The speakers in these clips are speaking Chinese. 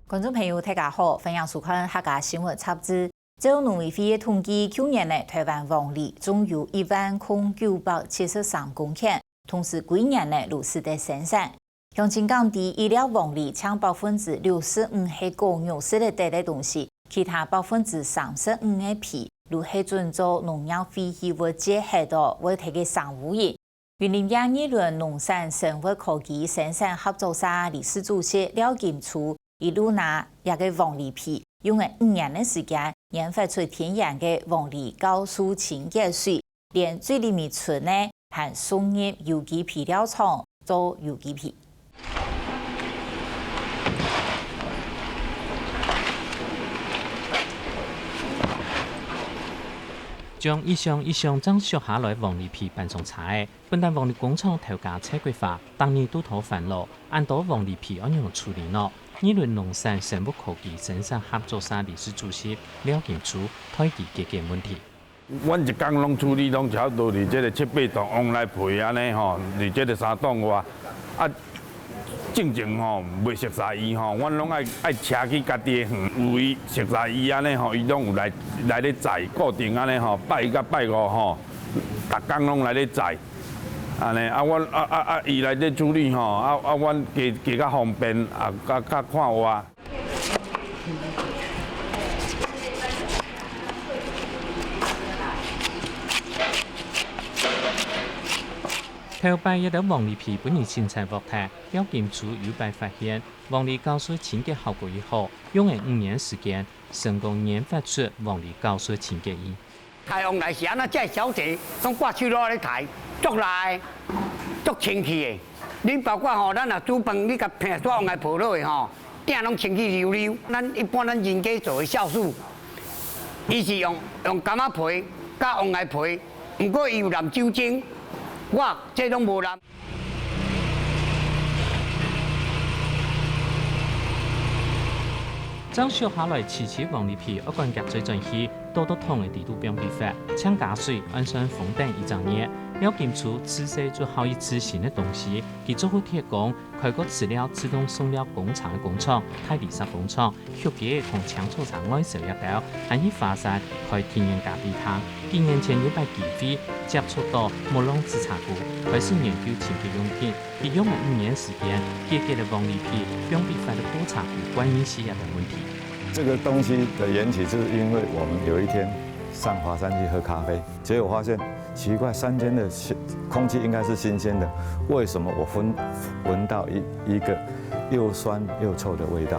观众朋友，大家好，欢迎收看客家新闻插枝。照农委会的统计，去年呢，台湾黄梨总有10973公顷，同时每年呢，如此的生产。向前讲的医疗黄梨，抢65%是高肉色的带来东西，其他35%的皮，如是准做农药废弃物结合到会提个生物盐。云林亚二轮农产生活科技生产合作社理事主席廖金初一路拿一个黄梨皮，用了5年的时间研发出天然的黄梨高速清洁水，连最里面存呢还送入有机皮料厂做有机皮。将一箱一箱装削下来黄梨皮搬上车的，本地黄梨工厂头家蔡桂华当年都讨烦恼，按到黄梨皮安样处理呢？二轮农产生物科技生产合作社理事主席廖建初推其解决问题。阮一工拢处理拢差不多伫这个7、8吨往来皮安尼吼，伫这个3吨外啊。正常吼，袂熟悉伊吼，阮拢爱车去家己的园，有伊熟悉伊安尼吼，伊拢有来咧载，固定安尼吼，拜一到拜五吼，逐工拢来咧载，安尼啊，阮伊来咧处理吼，阮加较方便，较看活。头摆一条黄梨皮本年生产活态，廖金初有摆发现黄梨高水清洁效果以后，用了5年时间，成功研发出黄梨高水清洁液。开往来时啊，那这小姐拢挂手攞咧抬，足来足清气的。恁包括吼，咱若煮饭，你甲片纸往来抱落去吼，鼎拢清气溜溜。咱一般咱人家做的酵素，伊是用柑仔皮加往来皮，不过伊有淋酒精。我这拢无染。装削下来起起黄梨皮，一罐夹水转去，多桶的地图标比法，呛加水，按上风等一张热。廖金初此时做好一次新的东西，佢做好铁工，开个饲料自动送料工厂的工厂，泰利沙工厂，学嘅同抢错厂外手一道，还去发散开天然咖啡汤。几年前有摆机会接触到木龙制茶股，开始研究清洁用品，佢用了5年时间，解决了黄梨皮用比法的补茶股关于洗牙的问题。这个东西的缘起，就是因为我们有一天上华山去喝咖啡，结果发现奇怪，山间的空气应该是新鲜的，为什么我闻到一个又酸又臭的味道？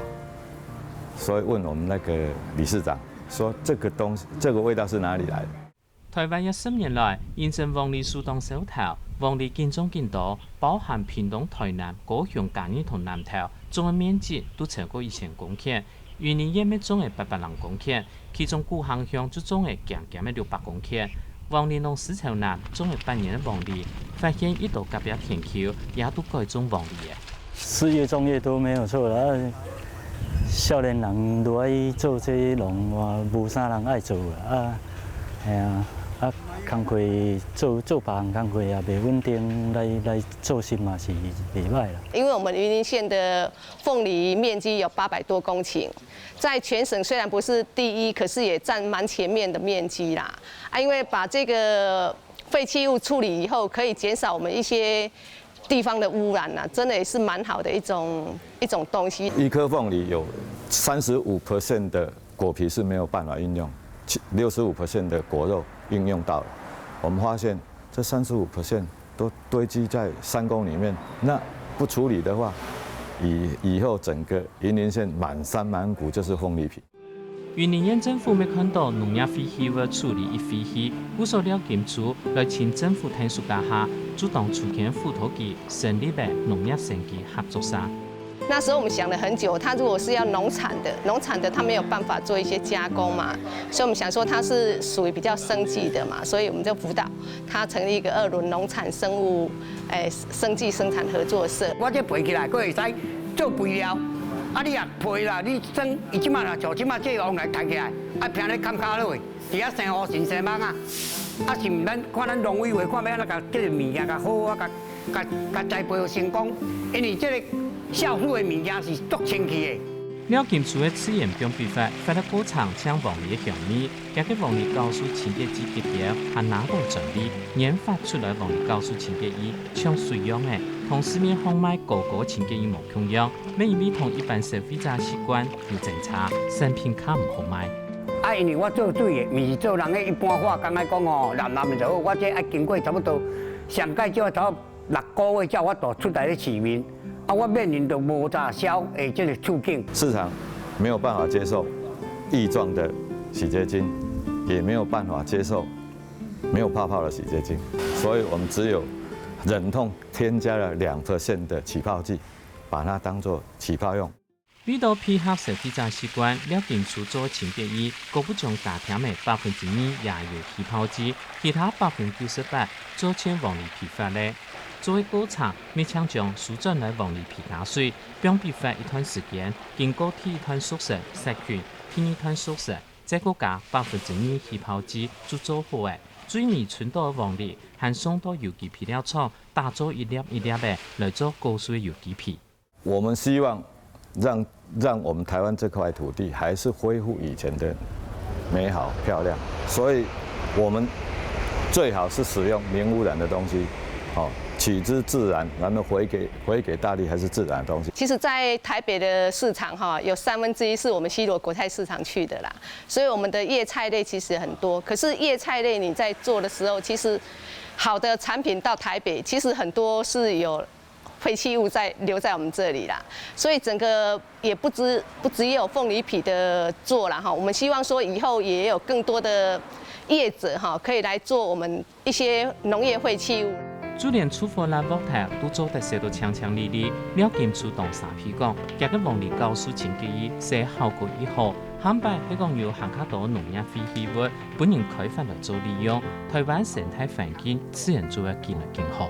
所以问我们那个理事长说，这个味道是哪里来的？台湾约10年来，因成黄梨树当首头，黄梨建种建多，包含屏东、台南、高雄、嘉义同南投，总的面积都超过1000公顷。去年野麦种的800人公顷，其中古航乡就种的减的600公顷。黄梨农市场南种了8年的黄梨，发现一度隔壁田丘也都改种黄梨的。是越种越多没有错啦。少年人都爱做这些农，无啥人爱做啦。系啊，工课做别项工课也袂稳定，来做新嘛是袂歹啦。因为我们云林县的凤梨面积有800多公顷，在全省虽然不是第一，可是也占蛮前面的面积啦。因为把这个废弃物处理以后，可以减少我们一些地方的污染啦，真的也是蛮好的一种东西。一颗凤梨有35% 的果皮是没有办法运用，65% 的果肉运用到了。我们发现这35% 都堆积在山沟里面，那不处理的话，以后整个云林县满山满谷就是凤梨皮。云林县政府没看到农业废弃物处理一废弃，故所廖金初来请政府听暑假下，主动出钱辅导其成立的农业升级合作社。那时候我们想了很久，他如果是要农产的他没有办法做一些加工嘛，所以我们想说他是属于比较生技的嘛，所以我们就辅导他成立一个2轮农产生物生技生产合作社。我这培起来，佫会使做肥料。啊，你啊培啦，你生伊即马啦，像即马这个往来抬起来，啊平咧砍骹落去，伫遐生活新生猛啊！啊是毋咱看咱农委会看要安怎甲这个物件甲好啊，甲栽培成功，因为这个酵素的物件是足清气的。了金厝的试验并比法，发了果厂将黄梨的香味，加个黄梨高速清洁剂结合，和拿到整理研发出来黄梨高速清洁液，像水样的，同市面贩卖高高清洁液无同样，每味同一般消费者习惯有正差，产品卡唔好卖。因为我做水的，毋是做人的一般化工来讲哦，蓝就好，我这爱经过差不多上届少头6个月才有法度出来咧市面。我面临着无杂销的这个处境，市场没有办法接受液状的洗洁精，也没有办法接受没有泡泡的洗洁精，所以我们只有忍痛添加了2%的起泡剂，把它当作起泡用。为了配合消费者习惯，了金厝做清洁液，各不将大厅的2%也有起泡剂，其他98%做成黄梨批发嘞。作为果厂，勉强将输转来黄梨皮加水，并批发一段时间，经过第一段熟成杀菌，第二段熟成，再加2%起泡剂就做好的。水米纯度的黄梨，还送到有机皮料厂打造一粒一粒的来做高水有机皮。我们希望让我们台湾这块土地还是恢复以前的美好漂亮，所以我们最好是使用零污染的东西，取之自然，然后回给大地还是自然的东西。其实，在台北的市场有1/3是我们西螺果菜市场去的啦，所以我们的叶菜类其实很多。可是叶菜类你在做的时候，其实好的产品到台北，其实很多是有废弃物留在我们这里啦，所以整个也不只有凤梨皮的做啦哈，我们希望说以后也有更多的业者可以来做我们一些农业废弃物。就连出货来木头都做得写到强强烈烈，了金厝当沙皮讲，加个黄梨高速清洁液，使效果以好。汉白係講有行較多農業廢棄物，本人開發來做利用，台灣生態環境自然做得更加更好。